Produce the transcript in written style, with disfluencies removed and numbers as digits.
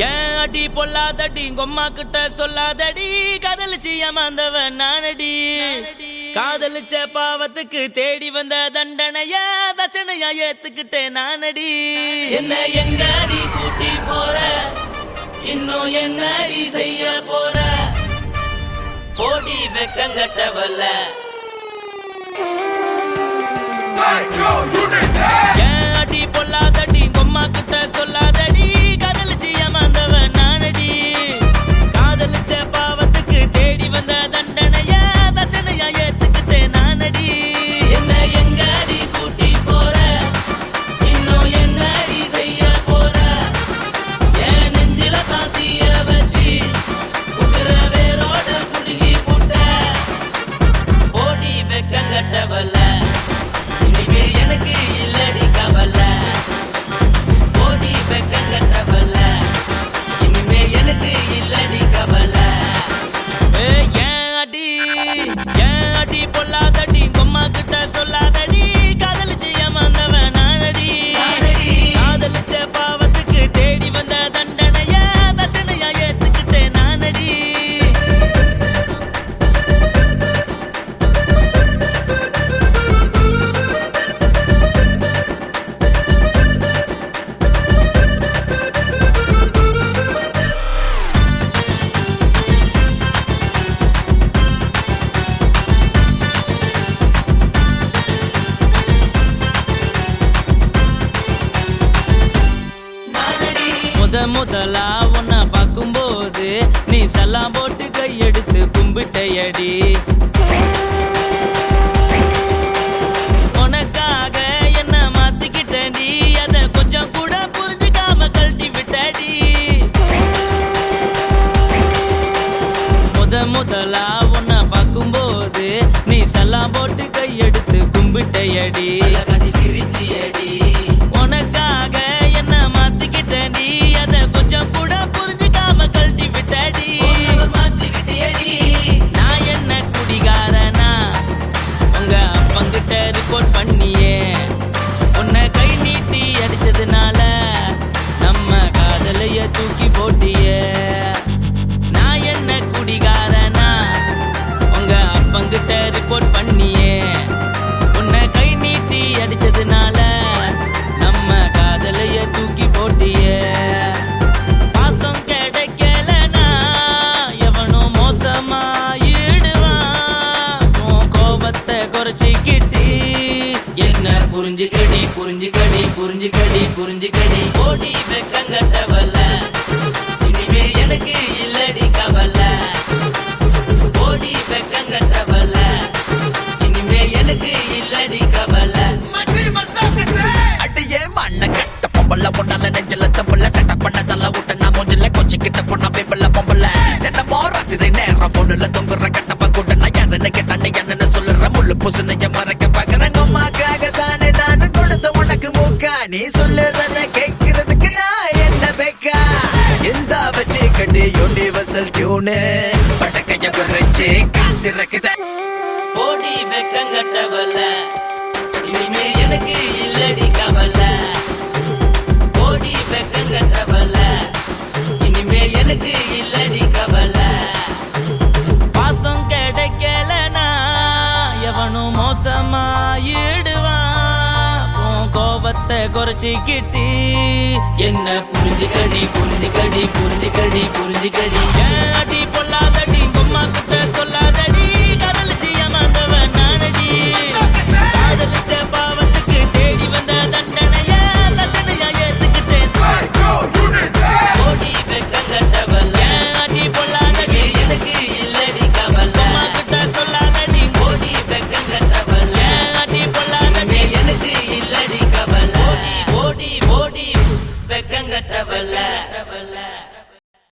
ஏன் அடி பொல்லாதடி கொம்மா கிட்ட சொல்லாதடி காதலிச்சு ஏமாந்தவன் நானடி காதலிச்ச பாவத்துக்கு தேடி வந்த தண்டனைய தட்சணையா ஏத்துக்கிட்டேன் நானடி என்ன எங்க அடி கூட்டி போற இன்னும் என்ன அடி செய்ய போற போடி வெக்கங்கட்டவல்ல ஏன் அடி பொல்லாதடி கொம்மா கிட்ட சொல்லாதடி காதலிச்சு ஏமாந்தவன் நானடி காதலிச்ச பாவத்துக்கு தேடி வந்த தண்டனைய தட்சணையா ஏத்துக்கிட்டேன் நானடி என்ன எங்க அடி கூட்டி போற இன்னும் என்ன அடி செய்ய போற என் நெஞ்சில சாத்திய வச்சு உசுர வேரோட குடுங்கி புட்ட போடி வெக்கங்கட்டவல்ல இனிமே எனக்கு இல்லடி கவலை போடி வெக்கங்கட்டவல்ல இனிமே எனக்கு இல்லடி கவலை ஏன் அடி பொல்லாதடி கொம்மா கிட்ட சொல்லாதடி காதலிச்சு ஏமாந்தவன் நானடி காதலிச்ச பாவத்துக்கு தேடி வந்த தண்டனைய தட்சணையா ஏத்துக்கிட்டேன் நானடி முதலா உன்னை பார்க்கும்போது நீ சல்லாம் போட்டு கையெடுத்து கும்பிட்டையடி உனக்காக என்ன மாத்திக்கிட்டடி அத கொஞ்சம் கூட புரிஞ்சுக்காம கழட்டி விட்டடி முதலா உன்னை பார்க்கும்போது நீ சல்லாம் போட்டு கையெடுத்து கும்பிட்டையடி சிரிச்சியடி உனக்காக என்ன மாத்திக்கிட்டடி அத கொஞ்சம் கூட புரிஞ்சுக்காம கழட்டி விட்டடி மாத்திக்கிட்டடி நான் என்ன குடிகாரனா உங்க அப்பங்கிட்ட ரிப்போர்ட் பண்ணியே உன்னை கை நீட்டி அடிச்சதுனால நம்ம காதலைய தூக்கி போட்டியே நான் என்ன குடிகாரனா உங்க அப்பங்கிட்ட ரிப்போர்ட் பண்ணியே உன்னை கை நீட்டி அடிச்சதுனால நம்ம காதலைய தூக்கி போட்டியே பாசம் கிடைக்கலனா எவனும் மோசமாயிடுவான் உன் கோபத்தை குறைச்சிக்கிட்டு என்ன புரிஞ்சுக்கடி புரிஞ்சுக்கடி புரிஞ்சுக்கடி புரிஞ்சுக்கடி ஓடி வெக்கங்கட்டவல்ல இனிமே எனக்கு இல்லடி கவலை ஓடி வெக்கங்கட்டவல்ல இனிமே எனக்கு இல்லடி கவலை அடியே மண்ண கட்ட பொம்பல பொண்டால நெஞ்சல தம்பல செட்டப் பண்ணதல்ல விட்ட நான் மூஞ்சில கொஞ்சிக்கிட்ட பொண்ணா பேப்பல்ல பொம்பல தினமோ ராத்திரி நேரம் பொண்ணுல தொங்குற கட்டப்ப கூட்ட நான் யாருன்னு கேட்டானே என்னன்னு சொல்லுற முள்ளு பூசணைய மறைக்க பாக்குறேங்க அம்மாக்காக தானே நானும் கொடுத்த உனக்கு மூக்கா நீ சொல்லுறத கேட்கறதுக்கு நான் என்ன பேக்கா இந்த வச்சு கட்டி யூனிவர்சல் டியூனு பட்டக்கைய குறைச்சு காத்திருக்குத ஓடி வெக்கங்கட்டவல்ல இனிமே எனக்கு இல்லடி கவலை ஓடி வெக்கங்கட்டவல்ல இனிமே எனக்கு இல்லடி கவலை பாசம் கிடைக்கலனா எவனும் மோசமாயிடுவான் உன் கோபத்தை குறைச்சிக்கிட்டு என்ன புரிஞ்சுக்கடி புரிஞ்சுக்கடி புரிஞ்சுக்கடி புரிஞ்சுக்கடி ஏன் அடி பொல்லாதடி கொம்மா கிட்ட